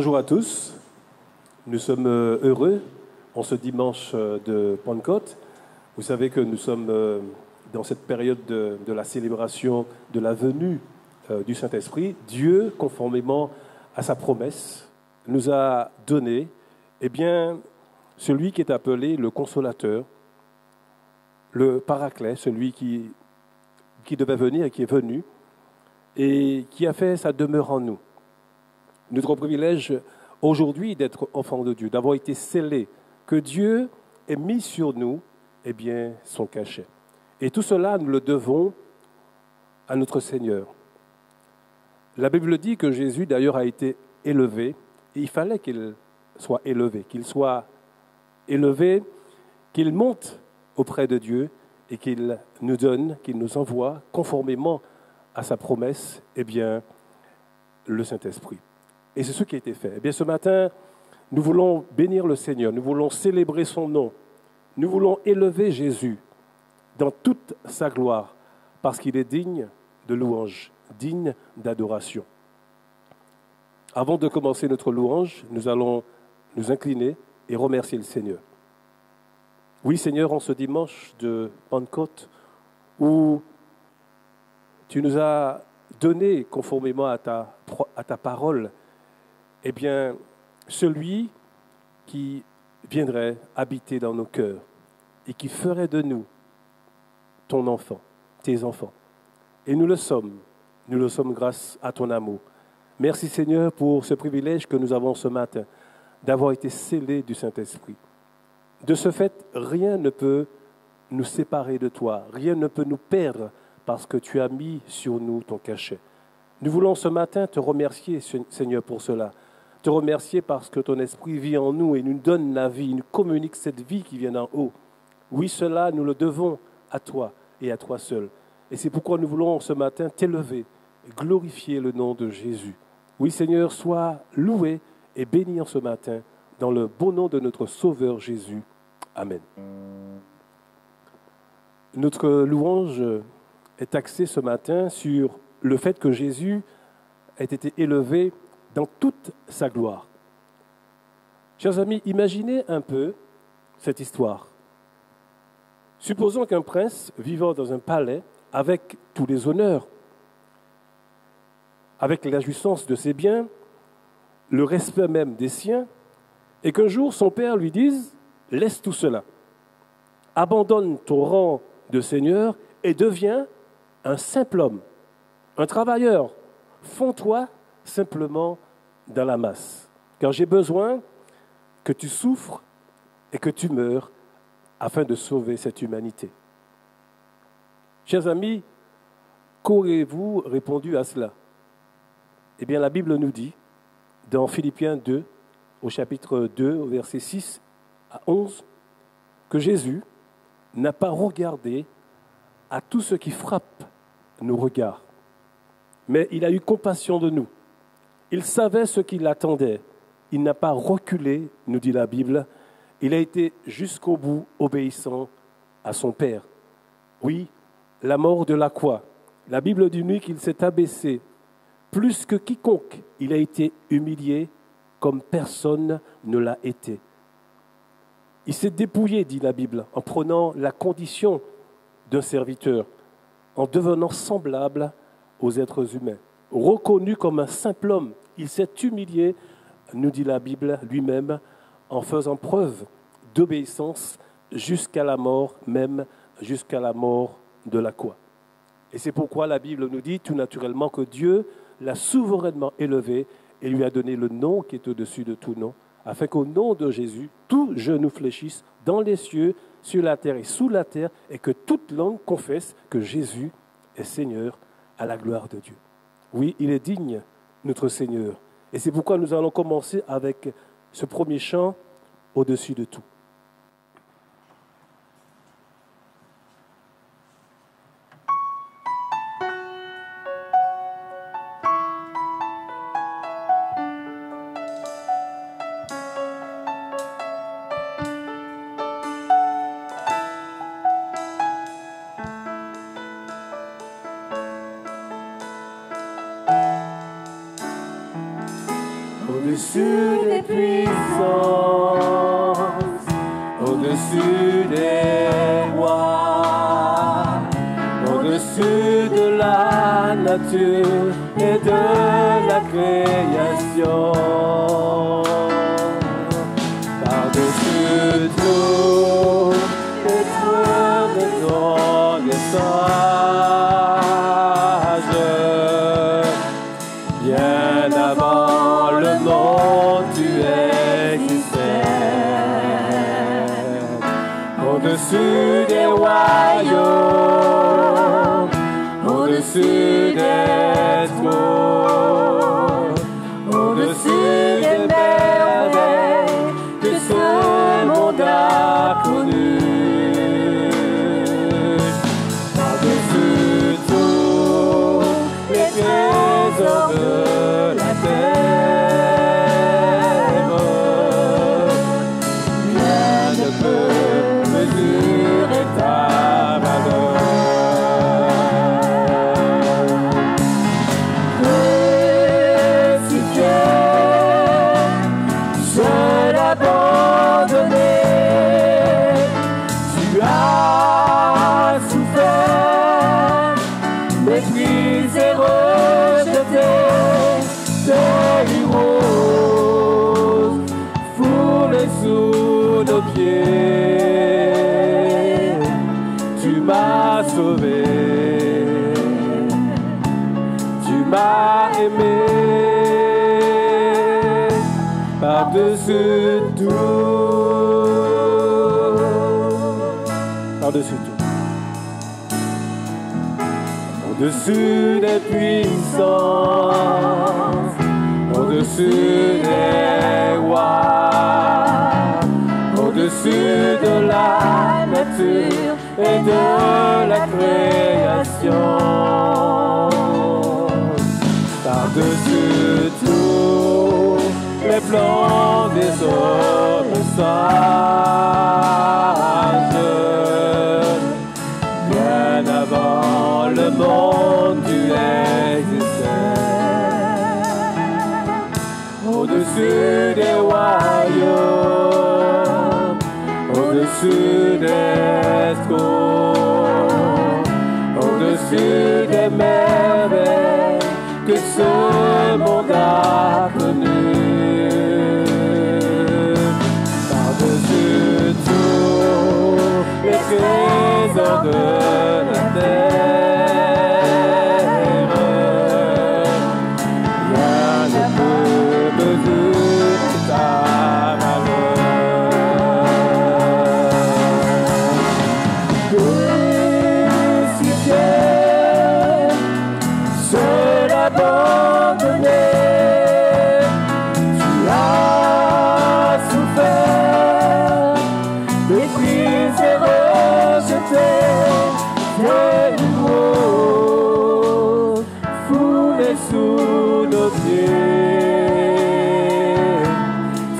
Bonjour à tous, nous sommes heureux en ce dimanche de Pentecôte. Vous savez que nous sommes dans cette période de la célébration de la venue du Saint-Esprit. Dieu, conformément à sa promesse, nous a donné celui qui est appelé le Consolateur, le Paraclet, celui qui devait venir et qui est venu et qui a fait sa demeure en nous. Notre privilège aujourd'hui d'être enfant de Dieu, d'avoir été scellé, que Dieu ait mis sur nous son cachet. Et tout cela, nous le devons à notre Seigneur. La Bible dit que Jésus, d'ailleurs, a été élevé, et il fallait qu'il soit élevé, qu'il monte auprès de Dieu et qu'il nous donne, qu'il nous envoie, conformément à sa promesse, le Saint-Esprit. Et c'est ce qui a été fait. Ce matin, nous voulons bénir le Seigneur, nous voulons célébrer son nom, nous voulons élever Jésus dans toute sa gloire, parce qu'il est digne de louange, digne d'adoration. Avant de commencer notre louange, nous allons nous incliner et remercier le Seigneur. Oui, Seigneur, en ce dimanche de Pentecôte, où tu nous as donné, conformément à ta parole, celui qui viendrait habiter dans nos cœurs et qui ferait de nous ton enfant, tes enfants. Et nous le sommes grâce à ton amour. Merci Seigneur pour ce privilège que nous avons ce matin, d'avoir été scellés du Saint-Esprit. De ce fait, rien ne peut nous séparer de toi, rien ne peut nous perdre parce que tu as mis sur nous ton cachet. Nous voulons ce matin te remercier, Seigneur, pour cela. Te remercier parce que ton esprit vit en nous et nous donne la vie, il nous communique cette vie qui vient d'en haut. Oui, cela, nous le devons à toi et à toi seul. Et c'est pourquoi nous voulons ce matin t'élever et glorifier le nom de Jésus. Oui, Seigneur, sois loué et béni en ce matin dans le beau nom de notre Sauveur Jésus. Amen. Notre louange est axée ce matin sur le fait que Jésus ait été élevé dans toute sa gloire. Chers amis, imaginez un peu cette histoire. Supposons qu'un prince vivant dans un palais avec tous les honneurs, avec la jouissance de ses biens, le respect même des siens, et qu'un jour son père lui dise « Laisse tout cela, abandonne ton rang de seigneur et deviens un simple homme, un travailleur, fonds-toi simplement dans la masse, car j'ai besoin que tu souffres et que tu meurs afin de sauver cette humanité. » Chers amis, qu'aurez-vous répondu à cela? La Bible nous dit, dans Philippiens 2, au chapitre 2, au verset 6 à 11, que Jésus n'a pas regardé à tout ce qui frappe nos regards, mais il a eu compassion de nous. Il savait ce qui l'attendait. Il n'a pas reculé, nous dit la Bible. Il a été jusqu'au bout obéissant à son Père. Oui, la mort de la croix. La Bible dit lui qu'il s'est abaissé. Plus que quiconque, il a été humilié comme personne ne l'a été. Il s'est dépouillé, dit la Bible, en prenant la condition d'un serviteur, en devenant semblable aux êtres humains. Reconnu comme un simple homme, il s'est humilié, nous dit la Bible lui-même, en faisant preuve d'obéissance jusqu'à la mort, même jusqu'à la mort de la croix. Et c'est pourquoi la Bible nous dit tout naturellement que Dieu l'a souverainement élevé et lui a donné le nom qui est au-dessus de tout nom, afin qu'au nom de Jésus, tout genou fléchisse dans les cieux, sur la terre et sous la terre, et que toute langue confesse que Jésus est Seigneur à la gloire de Dieu. Oui, il est digne, notre Seigneur. Et c'est pourquoi nous allons commencer avec ce premier chant, au-dessus de tout. au-dessus des puissances, au-dessus des rois, au-dessus de la nature et de la création, par-dessus tout les trônes des hommes et sages, bien avant le monde tu existais, au-dessus des royaumes, au-dessus des trônes, au-dessus des merveilles que ce monde a connues, par-dessus tous les trésors de la terre, rien ne peut mesurer ta valeur. Sous nos pieds, tu m'as sauvé, tu m'as aimé, par-dessus tout, par-dessus tout, au-dessus des puissances, au-dessus des rois, au-dessus de la nature et de la création, par-dessus tous les plans des hommes sages, bien avant le monde tu existais, au-dessus des royaumes, au-dessus des trônes, au-dessus des merveilles que ce monde a connues, par-dessus tous les trésors de la terre, rien ne peut mesurer ta valeur. Sous nos pieds,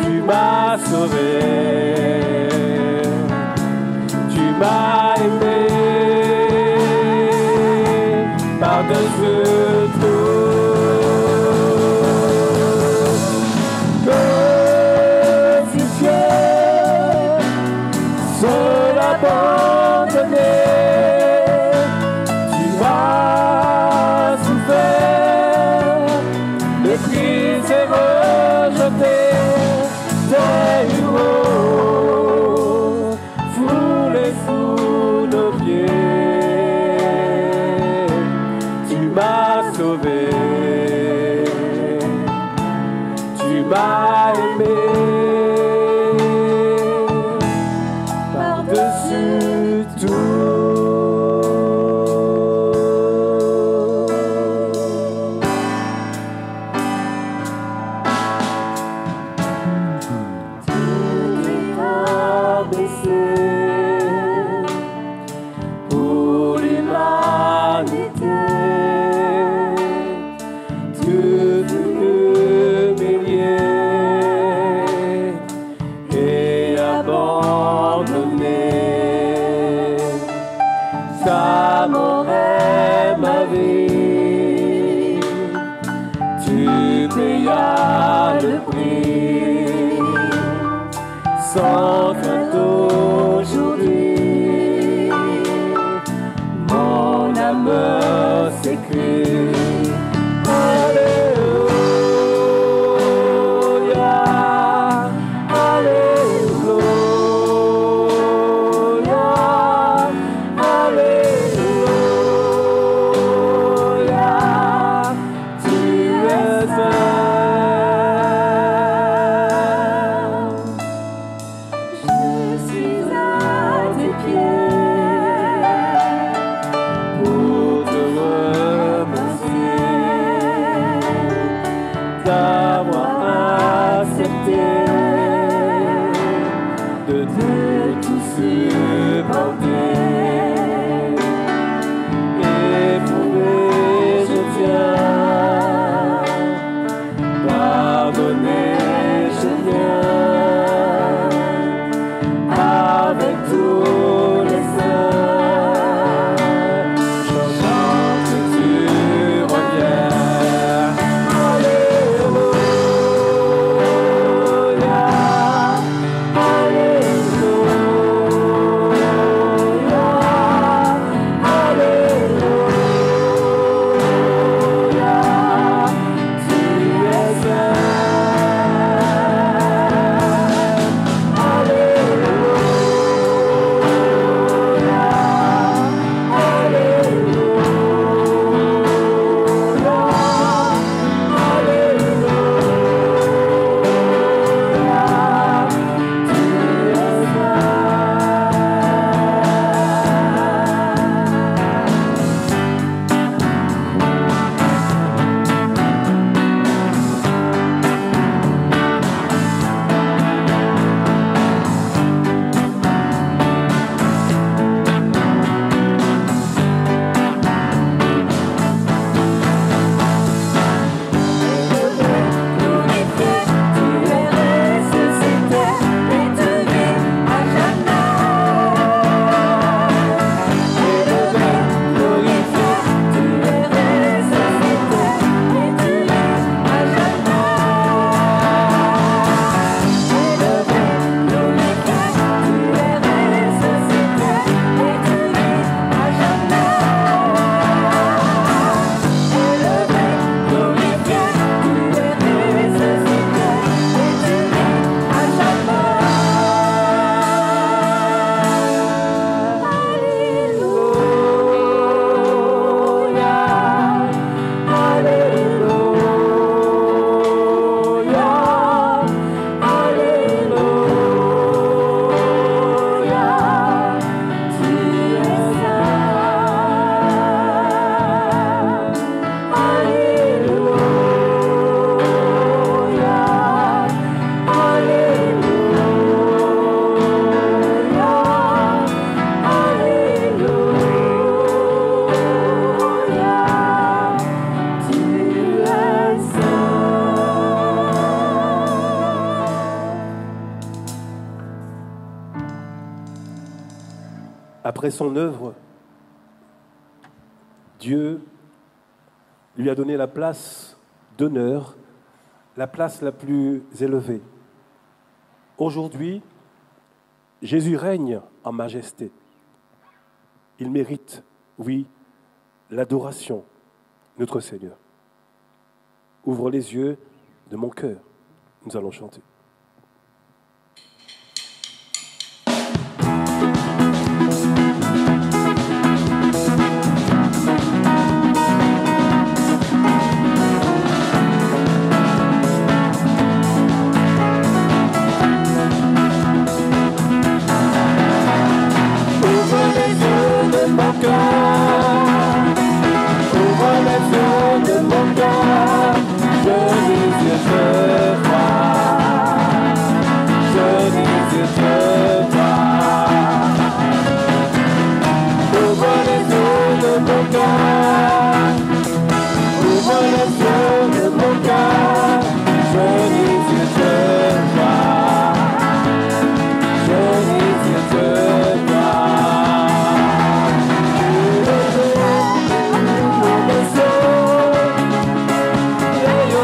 tu m'as sauvé, tu m'as aimé, par-dessus tout, que si tu es seul abandonné, tu as souffert, méprisé, rejeté, des héros foulés sous nos pieds, tu m'as sans crainte aujourd'hui. Mon âme s'écrie. Après son œuvre, Dieu lui a donné la place d'honneur, la place la plus élevée. Aujourd'hui, Jésus règne en majesté. Il mérite, oui, l'adoration, notre Seigneur. Ouvre les yeux de mon cœur. Nous allons chanter.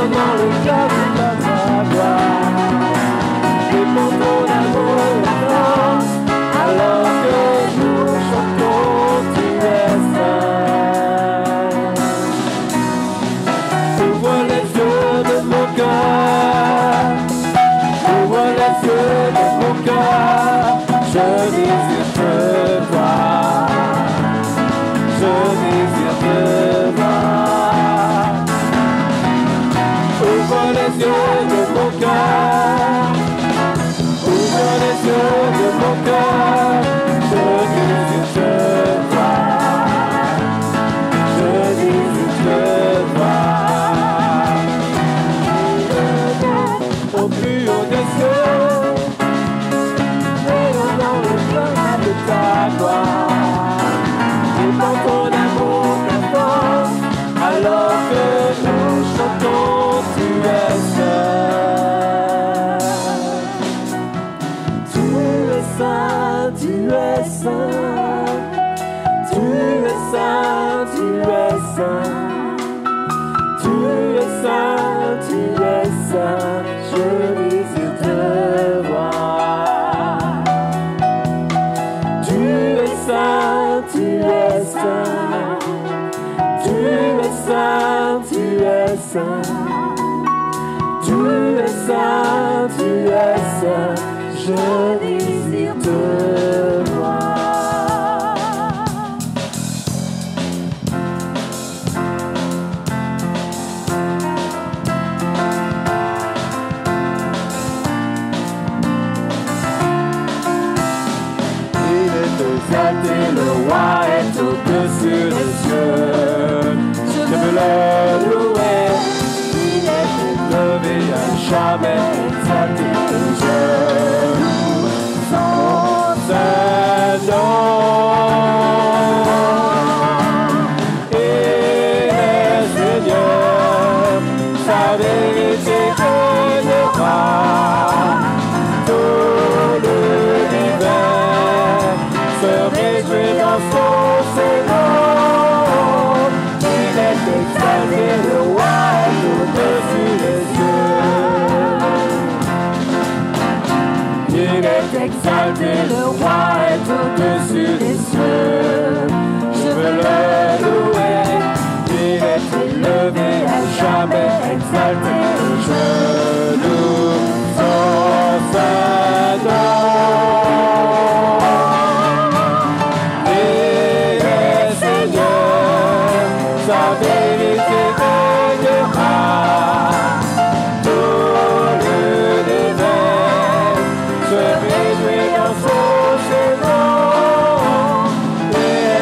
Dans le cœur de ta gloire, et pour ton amour. désire te voir. Je désire te voir. Ouvre les yeux de mon cœur. Ouvre les yeux de mon cœur. Je désire te voir. Je désire te voir. Au plus haut des cieux, rayonnant le plein de ta gloire. Et dans ton amour t'informe, alors que nous chantons, tu es seul. Tu es saint, tu es saint. Tu es saint, tu es saint. Tu es saint, tu es saint. Je désire te voir. Tu es saint, tu es saint. Tu es saint, tu es saint. Tu es saint, tu es saint. Je désire te voir. Il est exalté, le roi est au-dessus des cieux. Je veux le louer. Il est élevé à jamais, exalté. Je loue son saint nom. Il est Seigneur, sa vérité gagnera. Tout l'univers se réjouit dans son Seigneur. Il est exalté, le roi est au-dessus des cieux. Il est exalté, le roi est au-dessus des cieux. Je veux le louer. Il est élevé à jamais, exalté. Je loue son saint nom. Il est Seigneur, sa vérité gagnera. Tout l'univers se réjouit dans son Seigneur. Il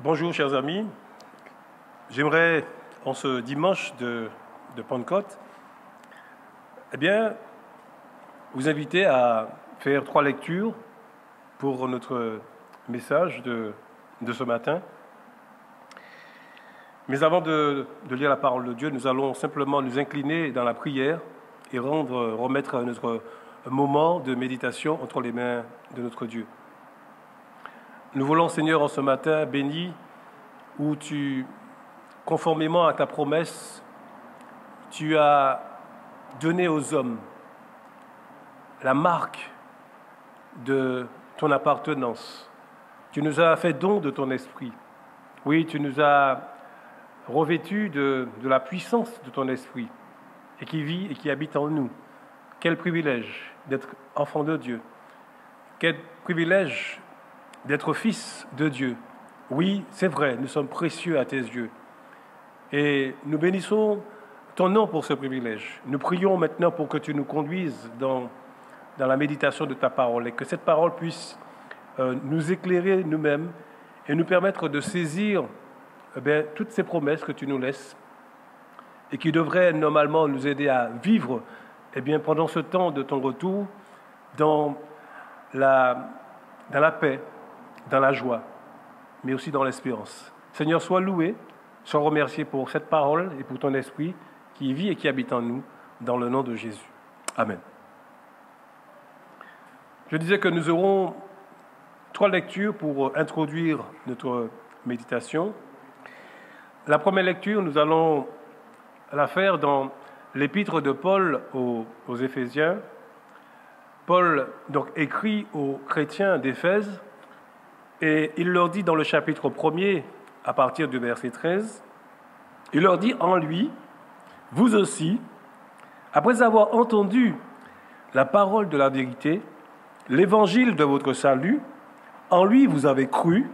Bonjour chers amis, j'aimerais en ce dimanche de Pentecôte, vous inviter à faire 3 lectures pour notre message de ce matin. Mais avant de lire la parole de Dieu, nous allons simplement nous incliner dans la prière et remettre notre moment de méditation entre les mains de notre Dieu. Nous voulons, Seigneur, en ce matin béni, où conformément à ta promesse, tu as donné aux hommes la marque de ton appartenance. Tu nous as fait don de ton esprit. Oui, tu nous as revêtus de la puissance de ton esprit et qui vit et qui habite en nous. Quel privilège d'être enfant de Dieu. Quel privilège d'être fils de Dieu. Oui, c'est vrai, nous sommes précieux à tes yeux. Et nous bénissons ton nom pour ce privilège. Nous prions maintenant pour que tu nous conduises dans la méditation de ta parole et que cette parole puisse nous éclairer nous-mêmes et nous permettre de saisir toutes ces promesses que tu nous laisses et qui devraient normalement nous aider à vivre pendant ce temps de ton retour dans la paix, dans la joie, mais aussi dans l'espérance. Seigneur, sois loué, sois remercié pour cette parole et pour ton esprit qui vit et qui habite en nous, dans le nom de Jésus. Amen. Je disais que nous aurons 3 lectures pour introduire notre méditation. La première lecture, nous allons la faire dans l'épître de Paul aux Éphésiens. Paul donc écrit aux chrétiens d'Éphèse et il leur dit dans le chapitre 1er, à partir du verset 13, il leur dit « En lui, vous aussi, après avoir entendu la parole de la vérité, l'évangile de votre salut, en lui vous avez cru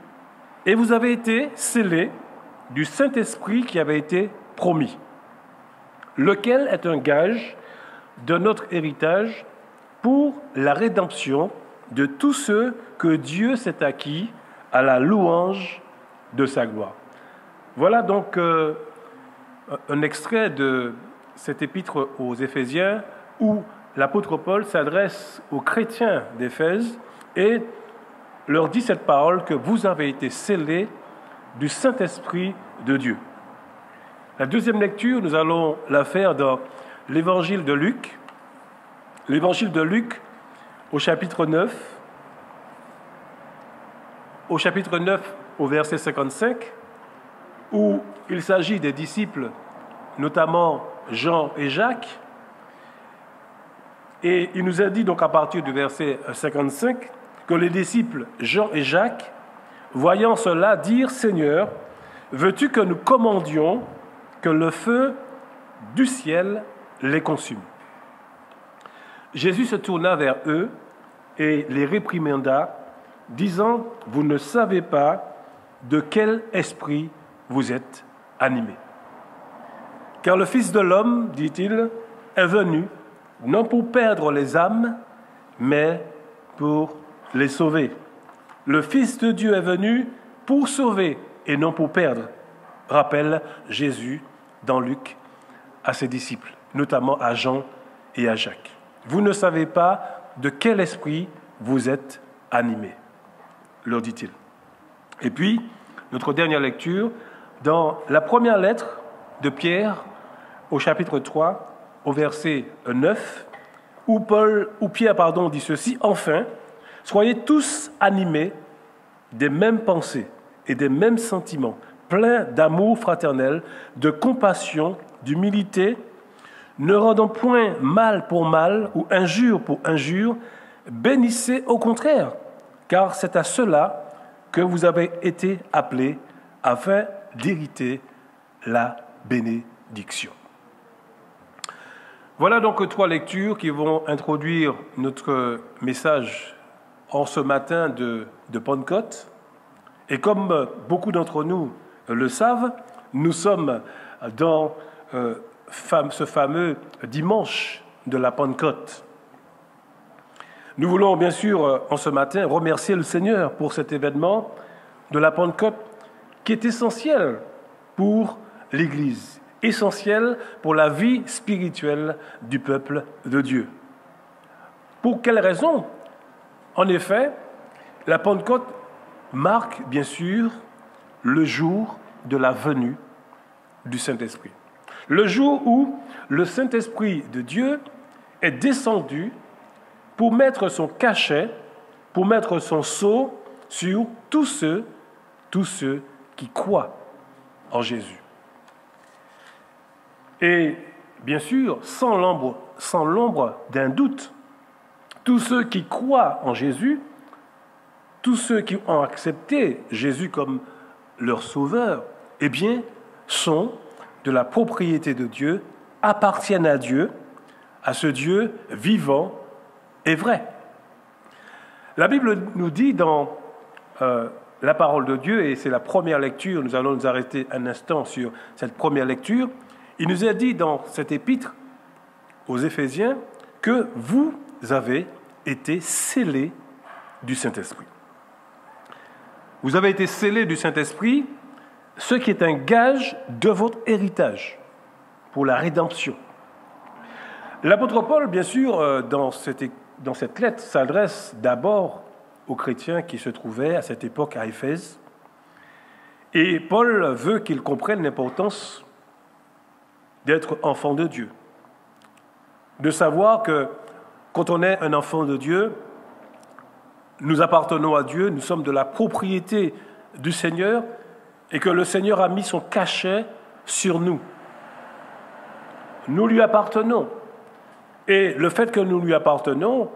et vous avez été scellés du Saint-Esprit qui avait été promis, lequel est un gage de notre héritage pour la rédemption de tous ceux que Dieu s'est acquis à la louange de sa gloire. » Voilà donc un extrait de cet épître aux Éphésiens où l'apôtre Paul s'adresse aux chrétiens d'Éphèse et leur dit cette parole que vous avez été scellés du Saint-Esprit de Dieu. La deuxième lecture, nous allons la faire dans l'évangile de Luc. L'évangile de Luc au chapitre 9, au verset 55, où il s'agit des disciples, notamment Jean et Jacques. Et il nous a dit donc à partir du verset 55 que les disciples Jean et Jacques, voyant cela, dirent « Seigneur, veux-tu que nous commandions que le feu du ciel les consume ?» Jésus se tourna vers eux et les réprimanda, disant « Vous ne savez pas de quel esprit vous êtes animés. Car le Fils de l'homme, dit-il, est venu, non pour perdre les âmes, mais pour les sauver. Le Fils de Dieu est venu pour sauver et non pour perdre, rappelle Jésus dans Luc à ses disciples, notamment à Jean et à Jacques. Vous ne savez pas de quel esprit vous êtes animés, leur dit-il. Et puis, notre dernière lecture, dans la première lettre de Pierre, au chapitre 3, au verset 9, où Pierre dit ceci, « Enfin, soyez tous animés des mêmes pensées et des mêmes sentiments, pleins d'amour fraternel, de compassion, d'humilité, ne rendant point mal pour mal ou injure pour injure, bénissez au contraire, car c'est à cela que vous avez été appelés afin d'hériter la bénédiction. » Voilà donc 3 lectures qui vont introduire notre message en ce matin de Pentecôte. Et comme beaucoup d'entre nous le savent, nous sommes dans ce fameux dimanche de la Pentecôte. Nous voulons bien sûr, en ce matin, remercier le Seigneur pour cet événement de la Pentecôte qui est essentiel pour l'Église, essentiel pour la vie spirituelle du peuple de Dieu. Pour quelle raison? En effet, la Pentecôte marque, bien sûr, le jour de la venue du Saint-Esprit. Le jour où le Saint-Esprit de Dieu est descendu pour mettre son cachet, pour mettre son sceau sur tous ceux qui croient en Jésus. Et bien sûr, sans l'ombre d'un doute, tous ceux qui croient en Jésus, tous ceux qui ont accepté Jésus comme leur sauveur, eh bien, sont de la propriété de Dieu, appartiennent à Dieu, à ce Dieu vivant et vrai. La Bible nous dit dans la parole de Dieu, et c'est la première lecture, nous allons nous arrêter un instant sur cette première lecture, il nous est dit dans cette épître aux Éphésiens que vous avez été scellés du Saint-Esprit. Vous avez été scellés du Saint-Esprit, ce qui est un gage de votre héritage pour la rédemption. L'apôtre Paul, bien sûr, dans cette lettre, s'adresse d'abord aux chrétiens qui se trouvaient à cette époque à Éphèse. Et Paul veut qu'ils comprennent l'importance d'être enfant de Dieu. De savoir que quand on est un enfant de Dieu, nous appartenons à Dieu, nous sommes de la propriété du Seigneur et que le Seigneur a mis son cachet sur nous. Nous lui appartenons. Et le fait que nous lui appartenons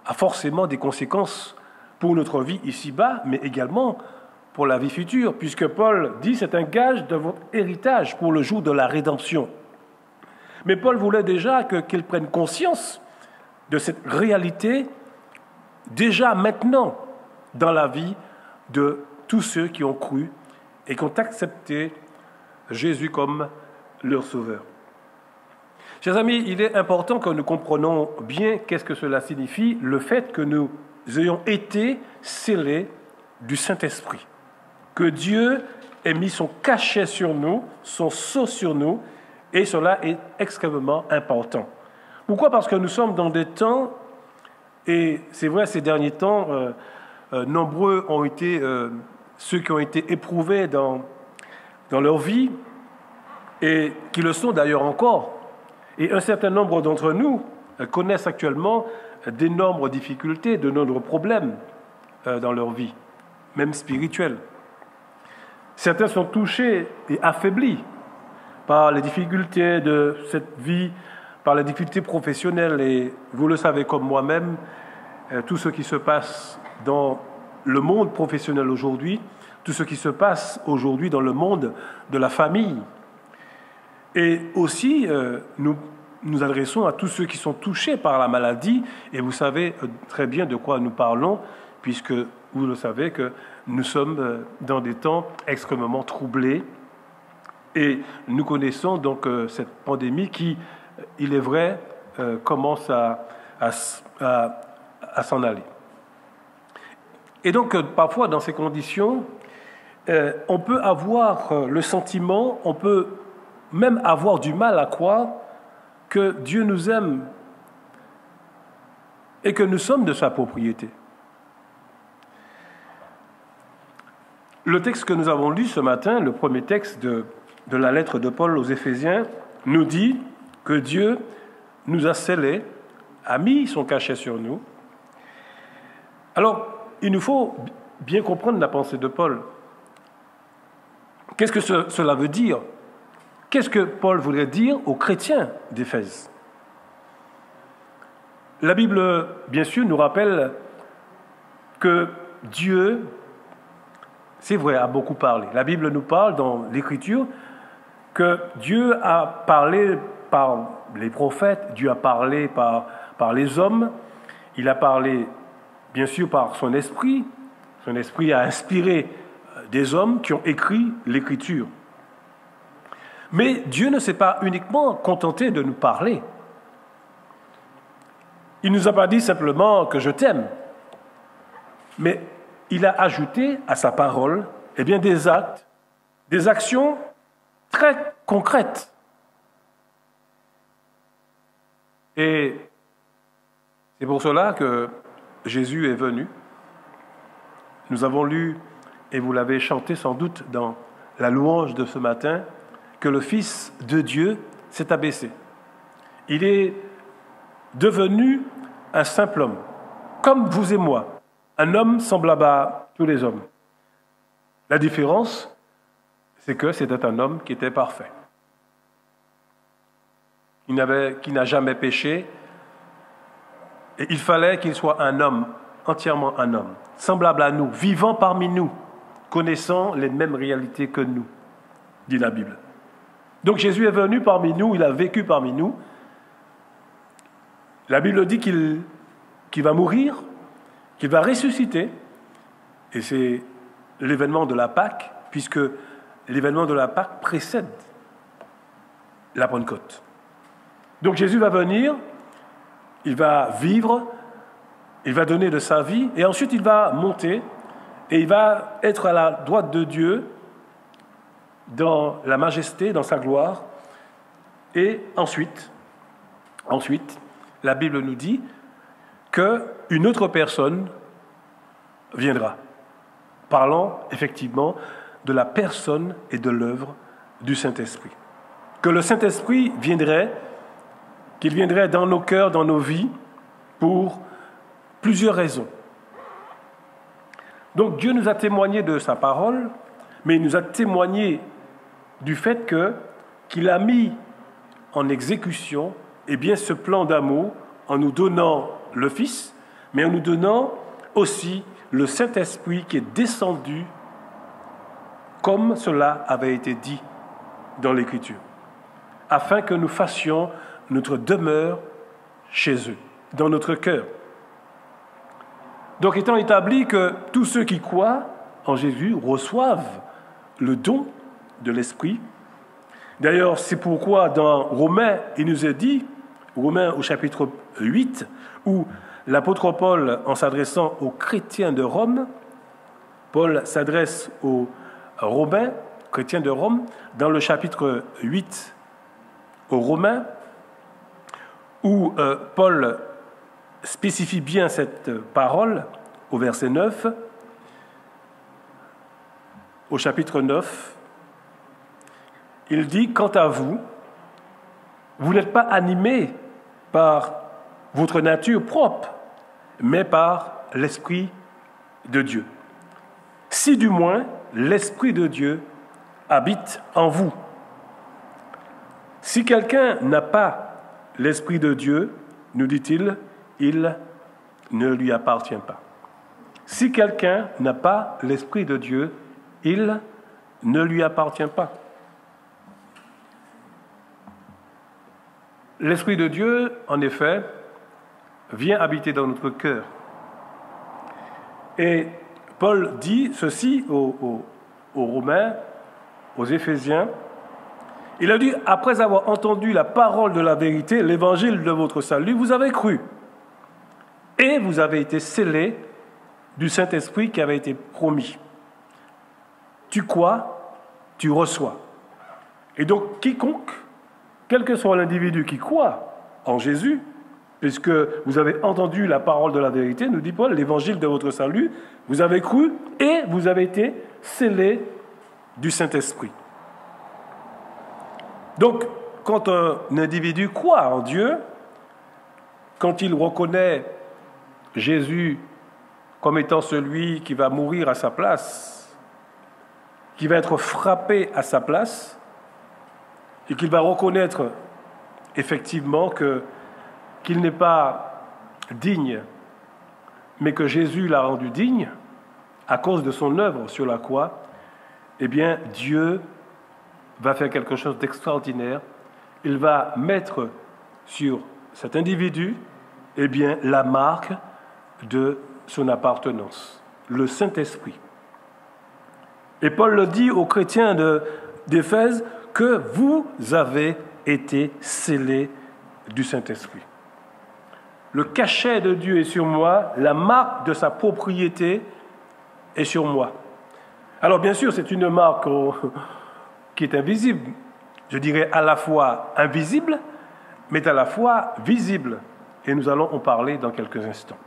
a forcément des conséquences pour notre vie ici-bas, mais également pour la vie future, puisque Paul dit c'est un gage de votre héritage pour le jour de la rédemption. Mais Paul voulait déjà qu'ils prennent conscience de cette réalité déjà maintenant dans la vie de tous ceux qui ont cru et qui ont accepté Jésus comme leur sauveur. Chers amis, il est important que nous comprenions bien qu'est-ce que cela signifie, le fait que nous ayons été scellés du Saint-Esprit, que Dieu ait mis son cachet sur nous, son sceau sur nous, et cela est extrêmement important. Pourquoi? Parce que nous sommes dans des temps, et c'est vrai, ces derniers temps, nombreux ont été ceux qui ont été éprouvés dans leur vie, et qui le sont d'ailleurs encore. Et un certain nombre d'entre nous connaissent actuellement d'énormes difficultés, de nombreux problèmes dans leur vie, même spirituels. Certains sont touchés et affaiblis par les difficultés de cette vie, par les difficultés professionnelles. Et vous le savez comme moi-même, tout ce qui se passe dans le monde professionnel aujourd'hui, tout ce qui se passe aujourd'hui dans le monde de la famille. Et aussi, nous adressons à tous ceux qui sont touchés par la maladie, et vous savez très bien de quoi nous parlons, puisque vous le savez que nous sommes dans des temps extrêmement troublés, et nous connaissons donc cette pandémie qui, il est vrai, commence à s'en aller. Et donc, parfois, dans ces conditions, on peut avoir le sentiment, on peut même avoir du mal à croire que Dieu nous aime et que nous sommes de sa propriété. Le texte que nous avons lu ce matin, le premier texte de la lettre de Paul aux Éphésiens, nous dit que Dieu nous a scellés, a mis son cachet sur nous. Alors, il nous faut bien comprendre la pensée de Paul. Qu'est-ce que cela veut dire? Qu'est-ce que Paul voulait dire aux chrétiens d'Éphèse? La Bible, bien sûr, nous rappelle que Dieu, c'est vrai, a beaucoup parlé. La Bible nous parle dans l'Écriture que Dieu a parlé par les prophètes, Dieu a parlé par les hommes, il a parlé, bien sûr, par son esprit. Son esprit a inspiré des hommes qui ont écrit l'Écriture. Mais Dieu ne s'est pas uniquement contenté de nous parler. Il ne nous a pas dit simplement que je t'aime, mais il a ajouté à sa parole des actes des actions très concrètes. Et c'est pour cela que Jésus est venu. Nous avons lu, et vous l'avez chanté sans doute dans la louange de ce matin, que le Fils de Dieu s'est abaissé. Il est devenu un simple homme, comme vous et moi, un homme semblable à tous les hommes. La différence, c'est que c'était un homme qui était parfait, qui n'a jamais péché, et il fallait qu'il soit un homme, entièrement un homme, semblable à nous, vivant parmi nous, connaissant les mêmes réalités que nous, dit la Bible. Donc Jésus est venu parmi nous, il a vécu parmi nous. La Bible dit qu'il va mourir, qu'il va ressusciter, et c'est l'événement de la Pâque, puisque l'événement de la Pâque précède la Pentecôte. Donc Jésus va venir, il va vivre, il va donner de sa vie, et ensuite il va monter, et il va être à la droite de Dieu, dans la majesté, dans sa gloire, et ensuite, la Bible nous dit qu'une autre personne viendra, parlant effectivement de la personne et de l'œuvre du Saint-Esprit. Que le Saint-Esprit viendrait, qu'il viendrait dans nos cœurs, dans nos vies, pour plusieurs raisons. Donc Dieu nous a témoigné de sa parole, mais il nous a témoigné du fait qu'il a mis en exécution ce plan d'amour en nous donnant le Fils, mais en nous donnant aussi le Saint-Esprit qui est descendu comme cela avait été dit dans l'Écriture, afin que nous fassions notre demeure chez eux, dans notre cœur. Donc étant établi que tous ceux qui croient en Jésus reçoivent le don de l'Esprit. D'ailleurs, c'est pourquoi dans Romains, il nous est dit, Romains au chapitre 8, où l'apôtre Paul, en s'adressant aux chrétiens de Rome, Paul s'adresse aux Romains, chrétiens de Rome, dans le chapitre 8 aux Romains, où Paul spécifie bien cette parole au verset 9, au chapitre 9, il dit « Quant à vous, vous n'êtes pas animés par votre nature propre, mais par l'Esprit de Dieu. Si du moins l'Esprit de Dieu habite en vous. Si quelqu'un n'a pas l'Esprit de Dieu, nous dit-il, il ne lui appartient pas. Si quelqu'un n'a pas l'Esprit de Dieu, il ne lui appartient pas. » L'Esprit de Dieu, en effet, vient habiter dans notre cœur. Et Paul dit ceci aux Romains, aux Éphésiens. Il a dit, après avoir entendu la parole de la vérité, l'évangile de votre salut, vous avez cru. Et vous avez été scellés du Saint-Esprit qui avait été promis. Tu crois, tu reçois. Et donc, quiconque, quel que soit l'individu qui croit en Jésus, puisque vous avez entendu la parole de la vérité, nous dit Paul, l'évangile de votre salut, vous avez cru et vous avez été scellés du Saint-Esprit. Donc, quand un individu croit en Dieu, quand il reconnaît Jésus comme étant celui qui va mourir à sa place, qui va être frappé à sa place, et qu'il va reconnaître effectivement qu'il n'est pas digne, mais que Jésus l'a rendu digne à cause de son œuvre sur la croix, eh bien, Dieu va faire quelque chose d'extraordinaire. Il va mettre sur cet individu, eh bien, la marque de son appartenance, le Saint-Esprit. Et Paul le dit aux chrétiens d'Éphèse, que vous avez été scellés du Saint-Esprit. Le cachet de Dieu est sur moi, la marque de sa propriété est sur moi. Alors bien sûr, c'est une marque qui est invisible. Je dirais à la fois invisible, mais à la fois visible. Et nous allons en parler dans quelques instants.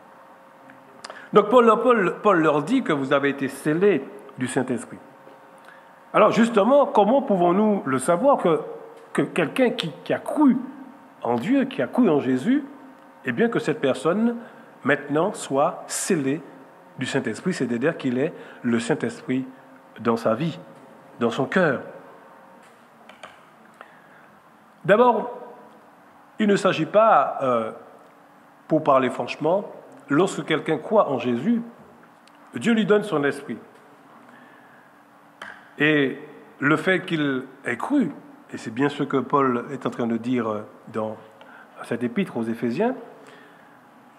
Donc Paul leur dit que vous avez été scellés du Saint-Esprit. Alors justement, comment pouvons-nous le savoir que quelqu'un qui a cru en Dieu, qui a cru en Jésus, eh bien que cette personne maintenant soit scellée du Saint-Esprit, c'est-à-dire qu'il ait le Saint-Esprit dans sa vie, dans son cœur. D'abord, il ne s'agit pas, pour parler franchement, lorsque quelqu'un croit en Jésus, Dieu lui donne son esprit. Et le fait qu'il ait cru, et c'est bien ce que Paul est en train de dire dans cette épître aux Éphésiens,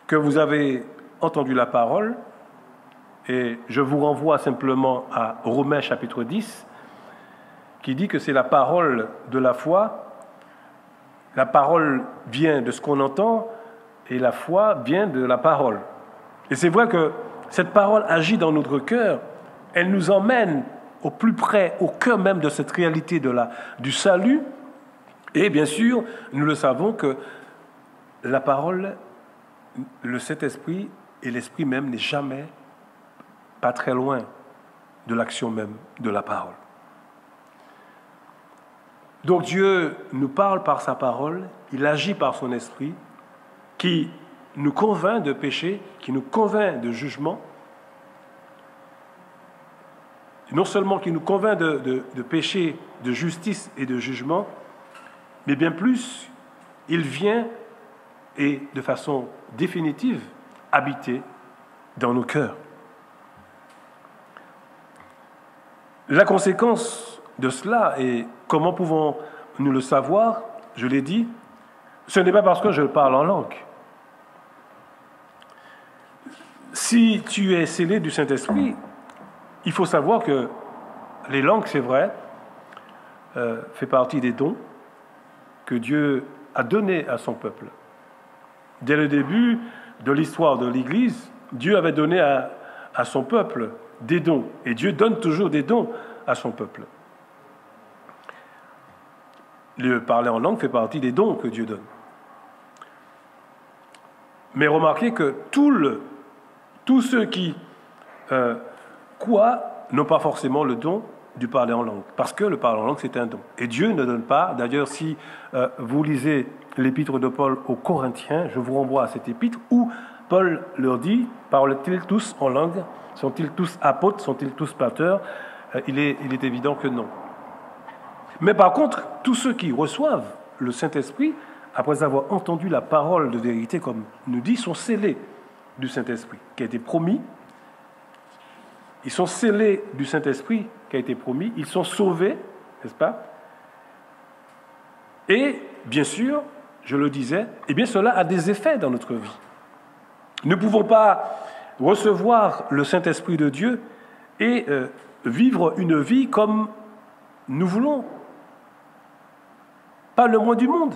que vous avez entendu la parole, et je vous renvoie simplement à Romains chapitre 10, qui dit que c'est la parole de la foi. La parole vient de ce qu'on entend, et la foi vient de la parole. Et c'est vrai que cette parole agit dans notre cœur, elle nous emmène au plus près, au cœur même de cette réalité du salut. Et bien sûr, nous le savons que la parole, le Saint-Esprit et l'Esprit même n'est jamais pas très loin de l'action même de la parole. Donc Dieu nous parle par sa parole, il agit par son esprit, qui nous convainc de péché, qui nous convainc de jugement. Non seulement qui nous convainc de péché, de justice et de jugement, mais bien plus, il vient et de façon définitive habiter dans nos cœurs. La conséquence de cela, et comment pouvons-nous le savoir, je l'ai dit, ce n'est pas parce que je parle en langue. Si tu es scellé du Saint-Esprit, il faut savoir que les langues, c'est vrai, fait partie des dons que Dieu a donnés à son peuple. Dès le début de l'histoire de l'Église, Dieu avait donné à son peuple des dons. Et Dieu donne toujours des dons à son peuple. Le parler en langue fait partie des dons que Dieu donne. Mais remarquez que tous ceux qui croient n'ont pas forcément le don du parler en langue. Parce que le parler en langue, c'est un don. Et Dieu ne donne pas. D'ailleurs, si vous lisez l'épître de Paul aux Corinthiens, je vous renvoie à cette épître où Paul leur dit, parlent-ils tous en langue? Sont-ils tous apôtres? Sont-ils tous pasteurs? Il est évident que non. Mais par contre, tous ceux qui reçoivent le Saint-Esprit, après avoir entendu la parole de vérité, comme nous dit, sont scellés du Saint-Esprit, qui a été promis. Ils sont scellés du Saint-Esprit, qui a été promis. Ils sont sauvés, n'est-ce pas? Et, bien sûr, je le disais, eh bien cela a des effets dans notre vie. Nous ne pouvons pas recevoir le Saint-Esprit de Dieu et vivre une vie comme nous voulons. Pas le moins du monde.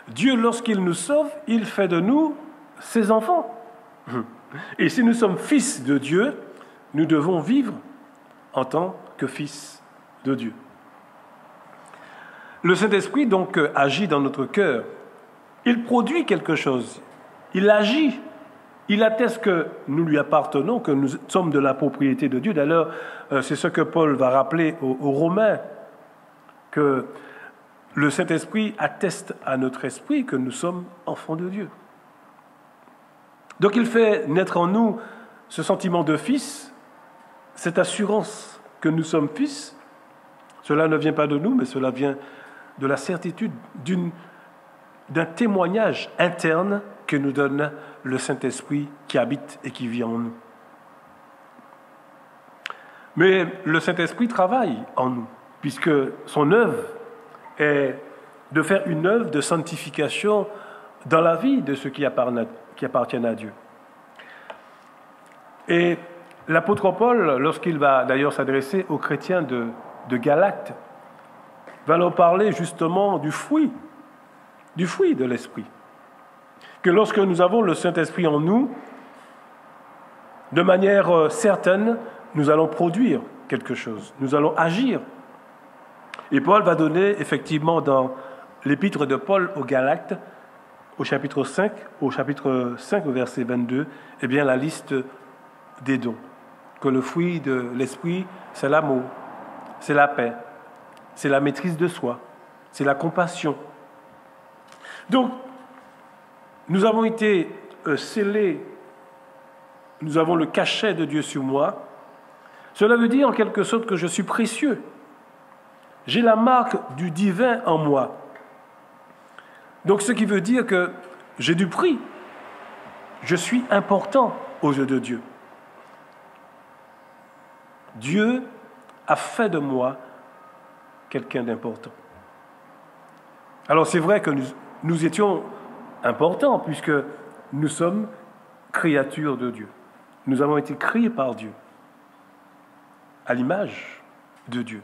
Dieu, lorsqu'il nous sauve, il fait de nous ses enfants. Et si nous sommes fils de Dieu, nous devons vivre en tant que fils de Dieu. Le Saint-Esprit, donc, agit dans notre cœur. Il produit quelque chose. Il agit. Il atteste que nous lui appartenons, que nous sommes de la propriété de Dieu. D'ailleurs, c'est ce que Paul va rappeler aux Romains, que le Saint-Esprit atteste à notre esprit que nous sommes enfants de Dieu. Donc il fait naître en nous ce sentiment de fils, cette assurance que nous sommes fils. Cela ne vient pas de nous, mais cela vient de la certitude d'un témoignage interne que nous donne le Saint-Esprit qui habite et qui vit en nous. Mais le Saint-Esprit travaille en nous, puisque son œuvre est de faire une œuvre de sanctification dans la vie de ceux qui appartiennent à Dieu. Et l'apôtre Paul, lorsqu'il va d'ailleurs s'adresser aux chrétiens de Galate, va leur parler justement du fruit de l'Esprit. Que lorsque nous avons le Saint-Esprit en nous, de manière certaine, nous allons produire quelque chose. Nous allons agir. Et Paul va donner effectivement dans l'épître de Paul aux Galates, au chapitre 5, au verset 22, eh bien la liste des dons. Que le fruit de l'esprit, c'est l'amour, c'est la paix, c'est la maîtrise de soi, c'est la compassion. Donc, nous avons été scellés, nous avons le cachet de Dieu sur moi. Cela veut dire en quelque sorte que je suis précieux. J'ai la marque du divin en moi. Donc, ce qui veut dire que j'ai du prix. Je suis important aux yeux de Dieu. Dieu a fait de moi quelqu'un d'important. Alors, c'est vrai que nous étions importants puisque nous sommes créatures de Dieu. Nous avons été créés par Dieu, à l'image de Dieu.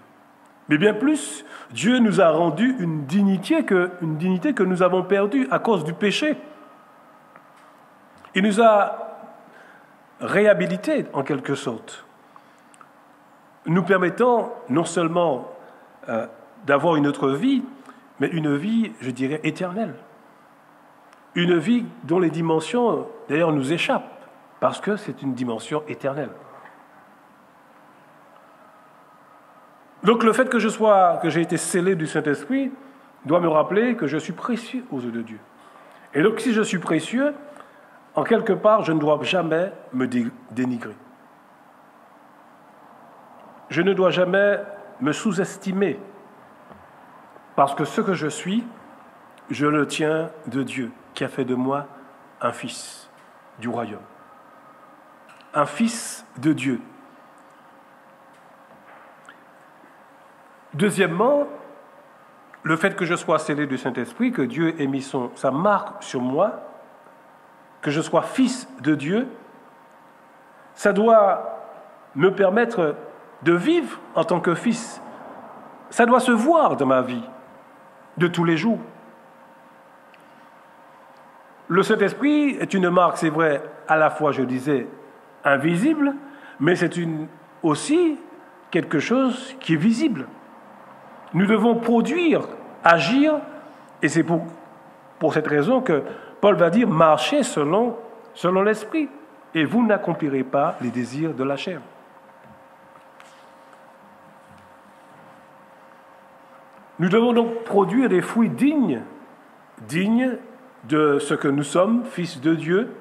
Mais bien plus, Dieu nous a rendu une dignité que nous avons perdue à cause du péché. Il nous a réhabilités en quelque sorte, nous permettant non seulement d'avoir une autre vie, mais une vie, je dirais, éternelle. Une vie dont les dimensions, d'ailleurs, nous échappent, parce que c'est une dimension éternelle. Donc le fait que j'ai été scellé du Saint-Esprit doit me rappeler que je suis précieux aux yeux de Dieu. Et donc si je suis précieux, en quelque part, je ne dois jamais me dénigrer. Je ne dois jamais me sous-estimer, parce que ce que je suis, je le tiens de Dieu, qui a fait de moi un fils du royaume. Un fils de Dieu. Deuxièmement, le fait que je sois scellé du Saint-Esprit, que Dieu ait mis sa marque sur moi, que je sois fils de Dieu, ça doit me permettre de vivre en tant que fils. Ça doit se voir dans ma vie de tous les jours. Le Saint-Esprit est une marque, c'est vrai, à la fois, je disais, invisible, mais c'est aussi quelque chose qui est visible. Nous devons produire, agir, et c'est pour cette raison que Paul va dire « marchez selon l'Esprit, et vous n'accomplirez pas les désirs de la chair ». Nous devons donc produire des fruits dignes de ce que nous sommes, fils de Dieu,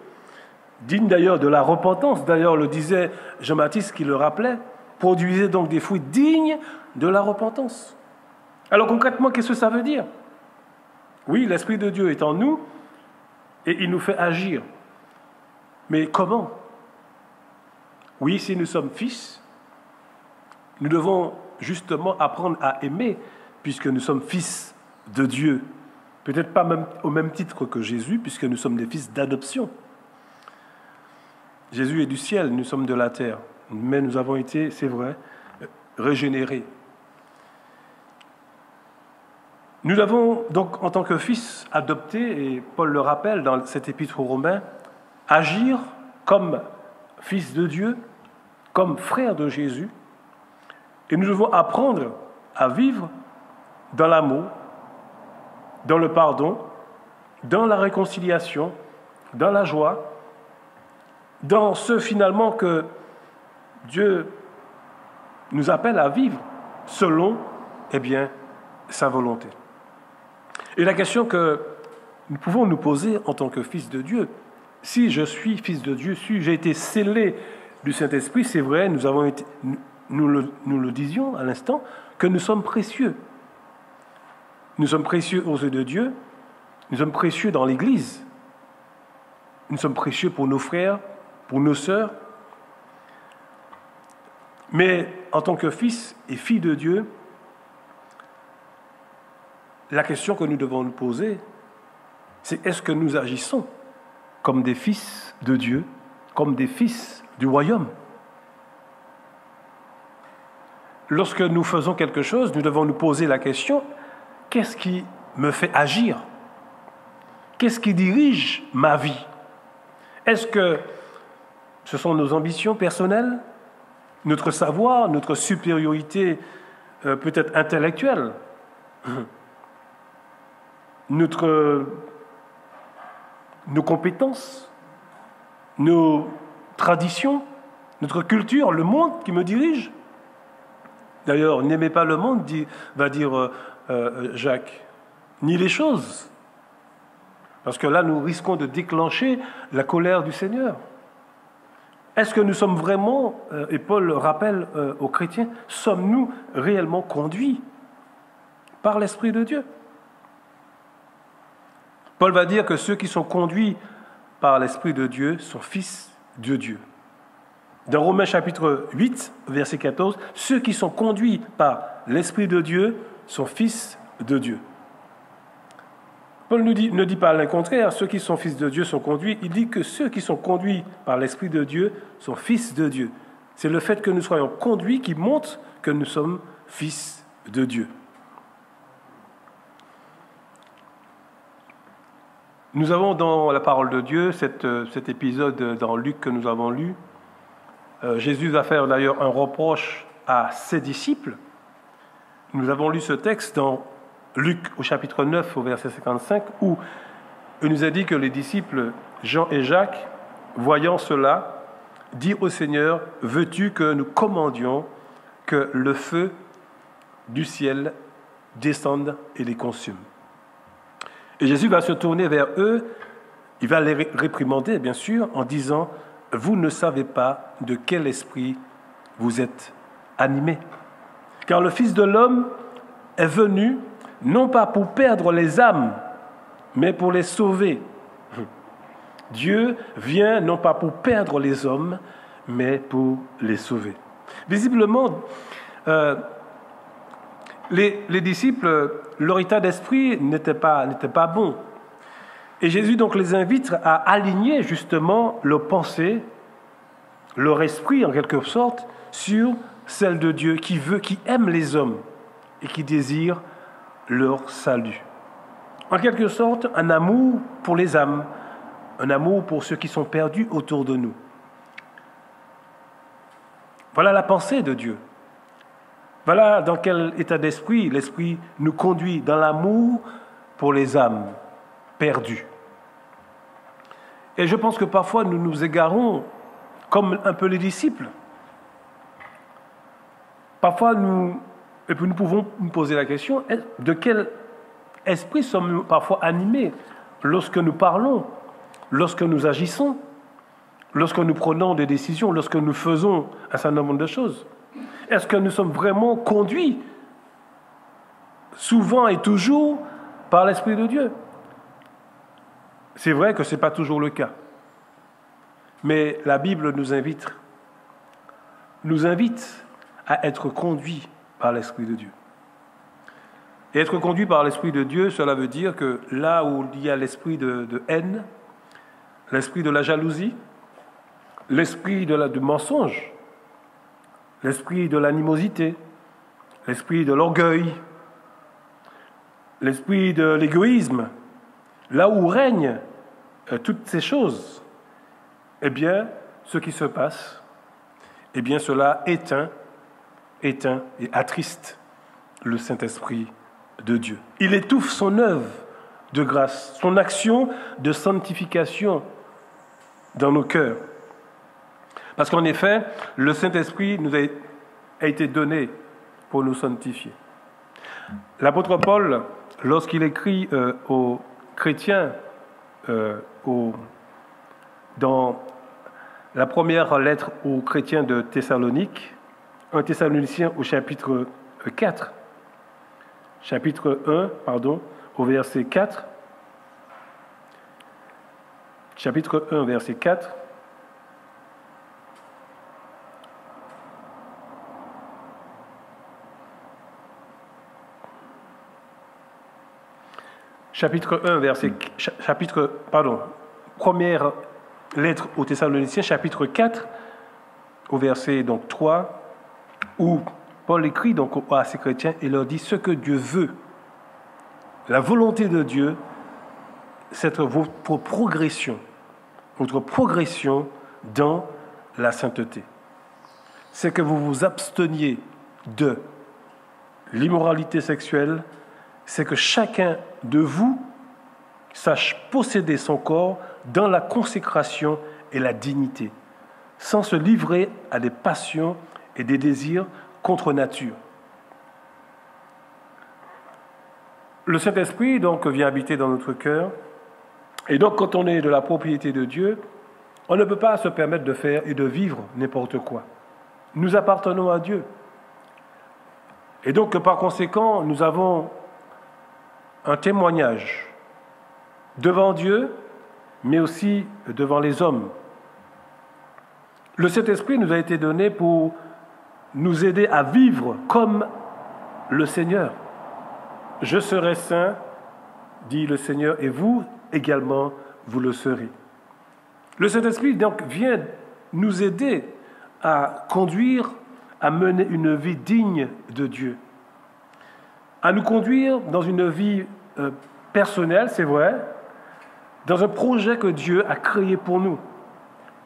dignes d'ailleurs de la repentance. D'ailleurs, le disait Jean-Baptiste qui le rappelait, produisez donc des fruits dignes de la repentance. Alors concrètement, qu'est-ce que ça veut dire? Oui, l'Esprit de Dieu est en nous et il nous fait agir. Mais comment? Oui, si nous sommes fils, nous devons justement apprendre à aimer, puisque nous sommes fils de Dieu. Peut-être pas même au même titre que Jésus, puisque nous sommes des fils d'adoption. Jésus est du ciel, nous sommes de la terre. Mais nous avons été, c'est vrai, régénérés. Nous avons donc, en tant que fils adoptés, et Paul le rappelle dans cet épître aux Romains, agir comme fils de Dieu, comme frère de Jésus, et nous devons apprendre à vivre dans l'amour, dans le pardon, dans la réconciliation, dans la joie, dans ce finalement que Dieu nous appelle à vivre selon, sa volonté. Et la question que nous pouvons nous poser en tant que fils de Dieu, si je suis fils de Dieu, si j'ai été scellé du Saint-Esprit, c'est vrai, nous le disions à l'instant, que nous sommes précieux. Nous sommes précieux aux yeux de Dieu, nous sommes précieux dans l'Église, nous sommes précieux pour nos frères, pour nos sœurs. Mais en tant que fils et filles de Dieu, la question que nous devons nous poser, c'est est-ce que nous agissons comme des fils de Dieu, comme des fils du royaume? Lorsque nous faisons quelque chose, nous devons nous poser la question, qu'est-ce qui me fait agir? Qu'est-ce qui dirige ma vie? Est-ce que ce sont nos ambitions personnelles, notre savoir, notre supériorité peut-être intellectuelle, nos compétences, nos traditions, notre culture, le monde qui me dirige. D'ailleurs, n'aimez pas le monde, va dire Jacques, ni les choses. Parce que là, nous risquons de déclencher la colère du Seigneur. Est-ce que nous sommes vraiment, et Paul le rappelle aux chrétiens, sommes-nous réellement conduits par l'Esprit de Dieu? Paul va dire que ceux qui sont conduits par l'Esprit de Dieu sont fils de Dieu. Dans Romains chapitre 8, verset 14, ceux qui sont conduits par l'Esprit de Dieu sont fils de Dieu. Paul ne dit pas le contraire, ceux qui sont fils de Dieu sont conduits. Il dit que ceux qui sont conduits par l'Esprit de Dieu sont fils de Dieu. C'est le fait que nous soyons conduits qui montre que nous sommes fils de Dieu. Nous avons dans la parole de Dieu cet épisode dans Luc que nous avons lu. Jésus va faire d'ailleurs un reproche à ses disciples. Nous avons lu ce texte dans Luc au chapitre 9 au verset 55 où il nous a dit que les disciples Jean et Jacques, voyant cela, dirent au Seigneur, « Veux-tu que nous commandions que le feu du ciel descende et les consume ?» Et Jésus va se tourner vers eux, il va les réprimander bien sûr en disant « Vous ne savez pas de quel esprit vous êtes animés. Car le Fils de l'homme est venu non pas pour perdre les âmes, mais pour les sauver. » Dieu vient non pas pour perdre les hommes, mais pour les sauver. Visiblement, les disciples, leur état d'esprit n'était pas bon. Et Jésus donc les invite à aligner justement leur pensée, leur esprit en quelque sorte, sur celle de Dieu qui aime les hommes et qui désire leur salut. En quelque sorte, un amour pour les âmes, un amour pour ceux qui sont perdus autour de nous. Voilà la pensée de Dieu. Voilà dans quel état d'esprit l'Esprit nous conduit, dans l'amour pour les âmes perdues. Et je pense que parfois nous nous égarons comme un peu les disciples. Parfois nous pouvons nous poser la question, de quel esprit sommes-nous parfois animés lorsque nous parlons, lorsque nous agissons, lorsque nous prenons des décisions, lorsque nous faisons un certain nombre de choses? Est-ce que nous sommes vraiment conduits, souvent et toujours, par l'Esprit de Dieu? C'est vrai que ce n'est pas toujours le cas. Mais la Bible nous invite à être conduits par l'Esprit de Dieu. Et être conduit par l'Esprit de Dieu, cela veut dire que là où il y a l'esprit de haine, l'esprit de la jalousie, l'esprit du mensonge, l'esprit de l'animosité, l'esprit de l'orgueil, l'esprit de l'égoïsme, là où règnent toutes ces choses, eh bien, ce qui se passe, eh bien, cela éteint et attriste le Saint-Esprit de Dieu. Il étouffe son œuvre de grâce, son action de sanctification dans nos cœurs. Parce qu'en effet, le Saint-Esprit nous a été donné pour nous sanctifier. L'apôtre Paul, lorsqu'il écrit aux chrétiens, dans la première lettre aux chrétiens de Thessalonique, 1 Thessaloniciens au chapitre 4, au verset 4, chapitre 1, verset 4, première lettre aux Thessaloniciens, chapitre 4, au verset 3, où Paul écrit donc à ces chrétiens et leur dit ce que Dieu veut. La volonté de Dieu, c'est votre progression dans la sainteté. c'est que vous vous absteniez de l'immoralité sexuelle, c'est que chacun de vous sache posséder son corps dans la consécration et la dignité, sans se livrer à des passions et des désirs contre nature. Le Saint-Esprit, donc, vient habiter dans notre cœur. Et donc, quand on est de la propriété de Dieu, on ne peut pas se permettre de faire et de vivre n'importe quoi. Nous appartenons à Dieu. Et donc, par conséquent, nous avons un témoignage devant Dieu, mais aussi devant les hommes. Le Saint-Esprit nous a été donné pour nous aider à vivre comme le Seigneur. Je serai saint, dit le Seigneur, et vous également, vous le serez. Le Saint-Esprit, donc, vient nous aider à conduire, à mener une vie digne de Dieu, à nous conduire dans une vie personnelle, c'est vrai, dans un projet que Dieu a créé pour nous.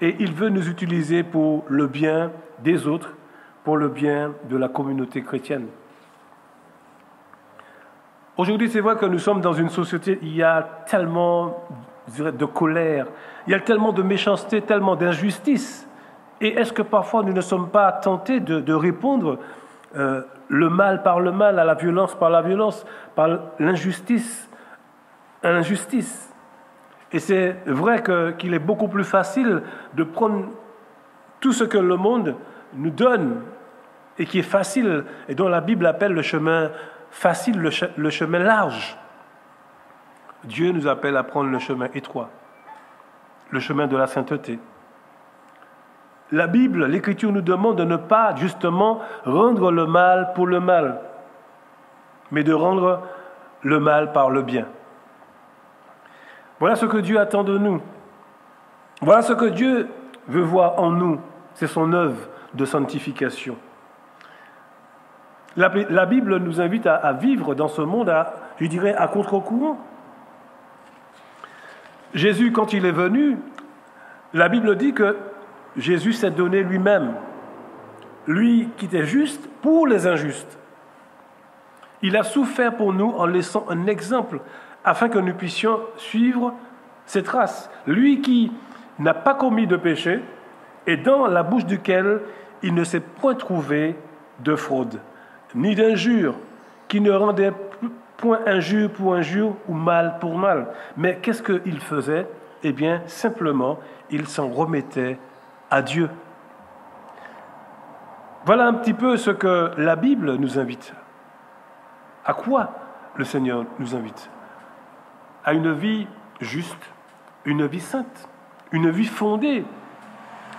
Et il veut nous utiliser pour le bien des autres, pour le bien de la communauté chrétienne. Aujourd'hui, c'est vrai que nous sommes dans une société, il y a tellement, je dirais, de colère, il y a tellement de méchanceté, tellement d'injustice. Et est-ce que parfois nous ne sommes pas tentés de répondre le mal par le mal, à la violence par la violence, par l'injustice à l'injustice? Et c'est vrai qu'il est beaucoup plus facile de prendre tout ce que le monde nous donne et qui est facile, et dont la Bible appelle le chemin facile, le chemin large. Dieu nous appelle à prendre le chemin étroit, le chemin de la sainteté. La Bible, l'Écriture nous demande de ne pas justement rendre le mal pour le mal, mais de rendre le mal par le bien. Voilà ce que Dieu attend de nous. Voilà ce que Dieu veut voir en nous. C'est son œuvre de sanctification. La Bible nous invite à vivre dans ce monde, je dirais, à contre-courant. Jésus, quand il est venu, la Bible dit que Jésus s'est donné lui-même, lui qui était juste pour les injustes. Il a souffert pour nous en laissant un exemple afin que nous puissions suivre ses traces. Lui qui n'a pas commis de péché et dans la bouche duquel il ne s'est point trouvé de fraude, ni d'injure, qui ne rendait point injure pour injure ou mal pour mal. Mais qu'est-ce qu'il faisait? Eh bien, simplement, il s'en remettait à Dieu. Voilà un petit peu ce que la Bible nous invite. À quoi le Seigneur nous invite? À une vie juste, une vie sainte, une vie fondée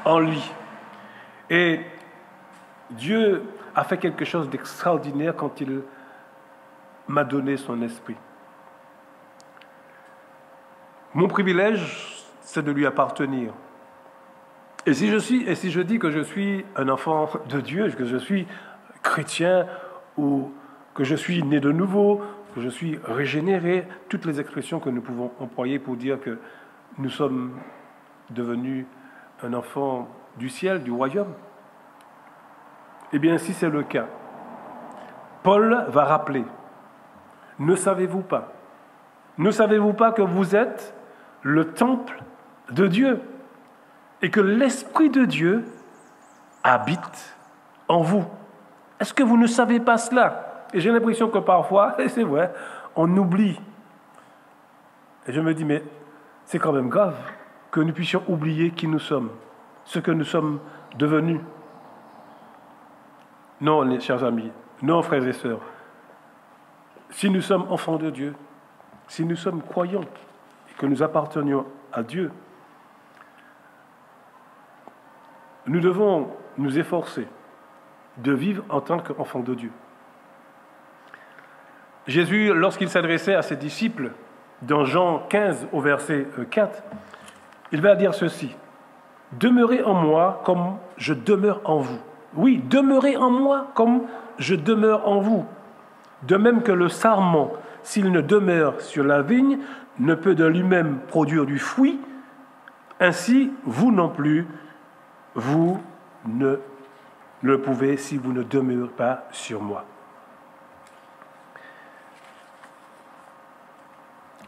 en lui. Et Dieu a fait quelque chose d'extraordinaire quand il m'a donné son esprit. Mon privilège, c'est de lui appartenir. Et si je dis que je suis un enfant de Dieu, que je suis chrétien, ou que je suis né de nouveau, que je suis régénéré, toutes les expressions que nous pouvons employer pour dire que nous sommes devenus un enfant du ciel, du royaume, eh bien, si c'est le cas, Paul va rappeler, ne savez-vous pas que vous êtes le temple de Dieu et que l'Esprit de Dieu habite en vous? Est-ce que vous ne savez pas cela? Et j'ai l'impression que parfois, et c'est vrai, on oublie. Et je me dis, mais c'est quand même grave que nous puissions oublier qui nous sommes, ce que nous sommes devenus. Non, les chers amis, non, frères et sœurs. Si nous sommes enfants de Dieu, si nous sommes croyants et que nous appartenions à Dieu, nous devons nous efforcer de vivre en tant qu'enfants de Dieu. Jésus, lorsqu'il s'adressait à ses disciples, dans Jean 15 au verset 4, il va dire ceci: « Demeurez en moi comme je demeure en vous. » Oui, demeurez en moi comme je demeure en vous. De même que le sarment, s'il ne demeure sur la vigne, ne peut de lui-même produire du fruit, ainsi, vous non plus, vous ne ne le pouvez si vous ne demeurez pas sur moi.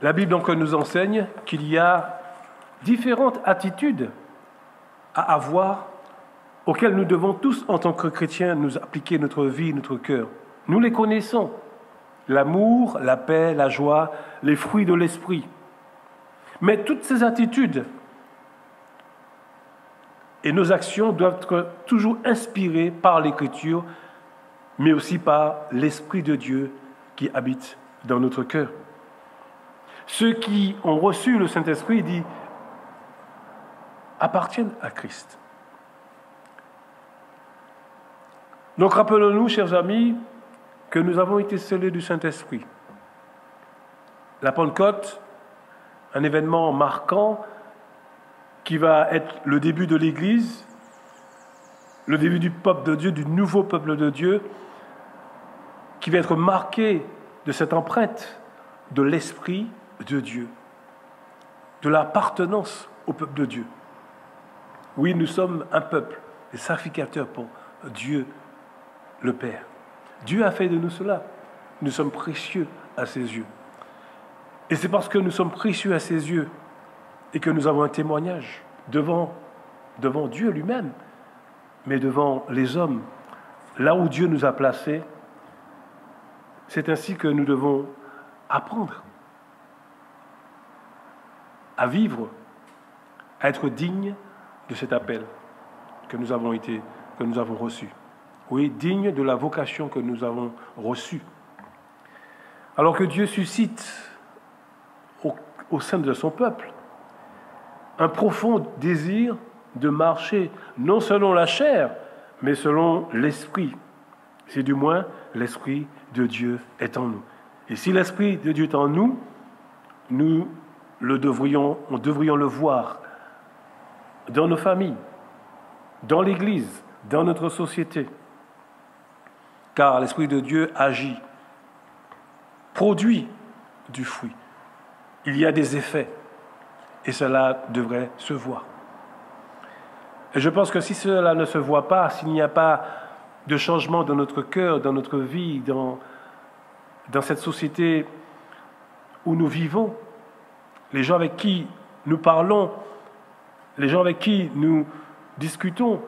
La Bible donc nous enseigne qu'il y a différentes attitudes à avoir auxquelles nous devons tous, en tant que chrétiens, nous appliquer notre vie, notre cœur. Nous les connaissons. L'amour, la paix, la joie, les fruits de l'esprit. Mais toutes ces attitudes et nos actions doivent être toujours inspirées par l'Écriture, mais aussi par l'Esprit de Dieu qui habite dans notre cœur. Ceux qui ont reçu le Saint-Esprit, dit, appartiennent à Christ. Donc rappelons-nous, chers amis, que nous avons été scellés du Saint-Esprit. La Pentecôte, un événement marquant qui va être le début de l'Église, le début du peuple de Dieu, du nouveau peuple de Dieu, qui va être marqué de cette empreinte de l'Esprit de Dieu, de l'appartenance au peuple de Dieu. Oui, nous sommes un peuple, des sacrificateurs pour Dieu le Père. Dieu a fait de nous cela. Nous sommes précieux à ses yeux. Et c'est parce que nous sommes précieux à ses yeux et que nous avons un témoignage devant Dieu lui-même, mais devant les hommes, là où Dieu nous a placés, c'est ainsi que nous devons apprendre à vivre, à être dignes de cet appel que nous avons reçu. Oui, digne de la vocation que nous avons reçue. Alors que Dieu suscite au sein de son peuple un profond désir de marcher, non selon la chair, mais selon l'Esprit. C'est du moins l'Esprit de Dieu est en nous. Et si l'Esprit de Dieu est en nous, nous devrions le voir dans nos familles, dans l'Église, dans notre société. Car l'Esprit de Dieu agit, produit du fruit. Il y a des effets, et cela devrait se voir. Et je pense que si cela ne se voit pas, s'il n'y a pas de changement dans notre cœur, dans notre vie, dans cette société où nous vivons, les gens avec qui nous parlons, les gens avec qui nous discutons,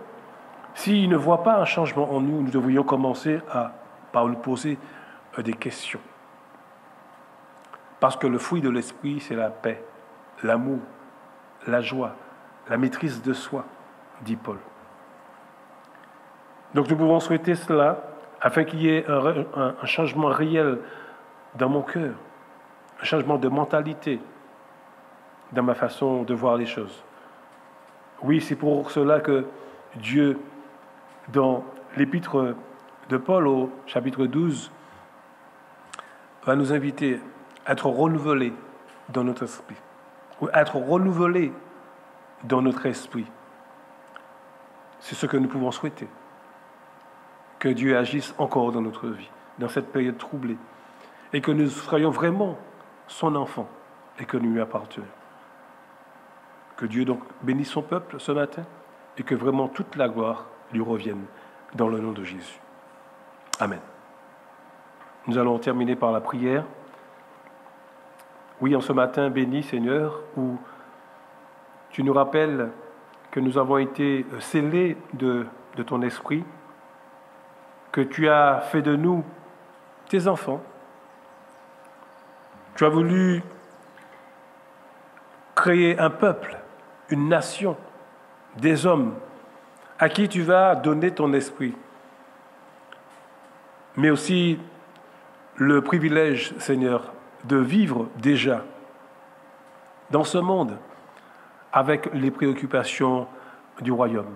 s'ils ne voient pas un changement en nous, nous devrions commencer par nous poser des questions. Parce que le fruit de l'esprit, c'est la paix, l'amour, la joie, la maîtrise de soi, dit Paul. Donc nous pouvons souhaiter cela afin qu'il y ait un changement réel dans mon cœur, un changement de mentalité dans ma façon de voir les choses. Oui, c'est pour cela que Dieu, dans l'épître de Paul au chapitre 12, va nous inviter à être renouvelés dans notre esprit, ou à être renouvelés dans notre esprit. C'est ce que nous pouvons souhaiter. Que Dieu agisse encore dans notre vie, dans cette période troublée, et que nous soyons vraiment son enfant, et que nous lui appartenions. Que Dieu donc bénisse son peuple ce matin, et que vraiment toute la gloire lui revienne dans le nom de Jésus. Amen. Nous allons terminer par la prière. Oui, en ce matin béni, Seigneur, où tu nous rappelles que nous avons été scellés de ton esprit, que tu as fait de nous tes enfants. Tu as voulu créer un peuple, une nation, des hommes à qui tu vas donner ton esprit, mais aussi le privilège, Seigneur, de vivre déjà dans ce monde avec les préoccupations du royaume.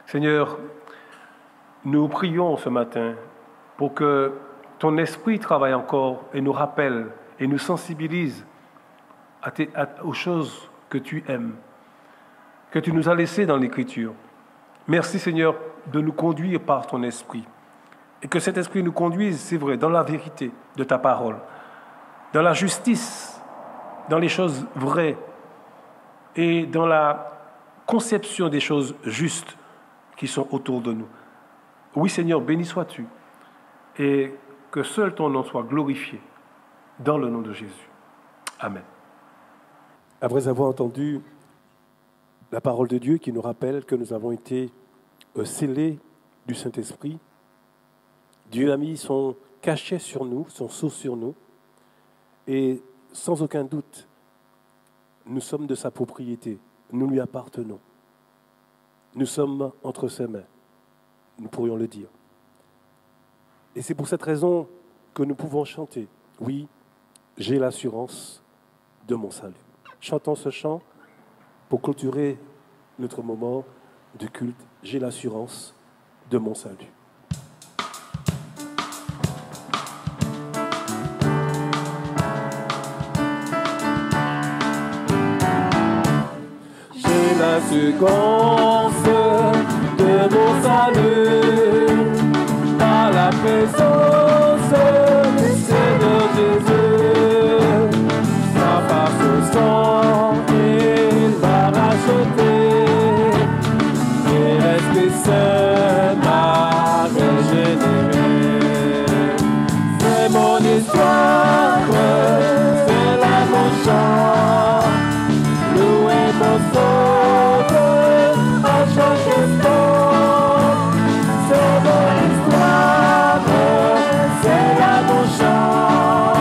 Seigneur, nous prions ce matin pour que ton esprit travaille encore et nous rappelle et nous sensibilise aux choses que tu aimes, que tu nous as laissées dans l'Écriture. Merci Seigneur de nous conduire par ton esprit et que cet esprit nous conduise, c'est vrai, dans la vérité de ta parole, dans la justice, dans les choses vraies et dans la conception des choses justes qui sont autour de nous. Oui Seigneur, béni sois-tu, et que seul ton nom soit glorifié, dans le nom de Jésus. Amen. Après avoir entendu la parole de Dieu qui nous rappelle que nous avons été scellés du Saint-Esprit, Dieu a mis son cachet sur nous, son sceau sur nous, et sans aucun doute, nous sommes de sa propriété, nous lui appartenons. Nous sommes entre ses mains, nous pourrions le dire. Et c'est pour cette raison que nous pouvons chanter. Oui, j'ai l'assurance de mon salut. Chantons ce chant pour clôturer notre moment de culte. J'ai l'assurance de mon salut. J'ai l'assurance de mon salut par la présence du Seigneur Jésus. Ça passe au sang, il m'a racheté. Et l'Esprit Saint m'a régénéré. C'est mon histoire, c'est là mon chant. Louez mon sauveur à chaque instant. C'est mon histoire, c'est là mon chant.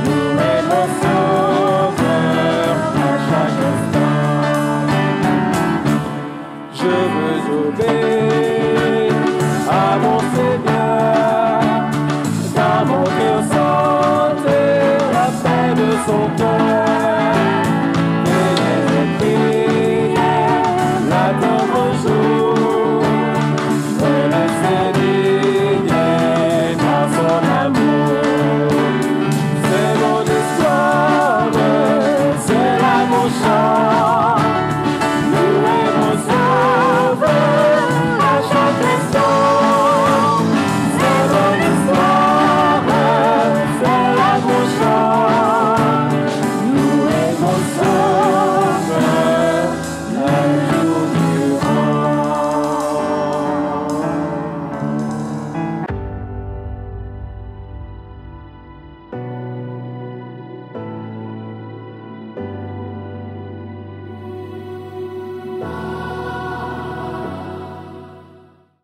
Louez mon sauveur à chaque instant. Je veux obéir à mon Seigneur, dans mon cœur sentir la paix de son cœur.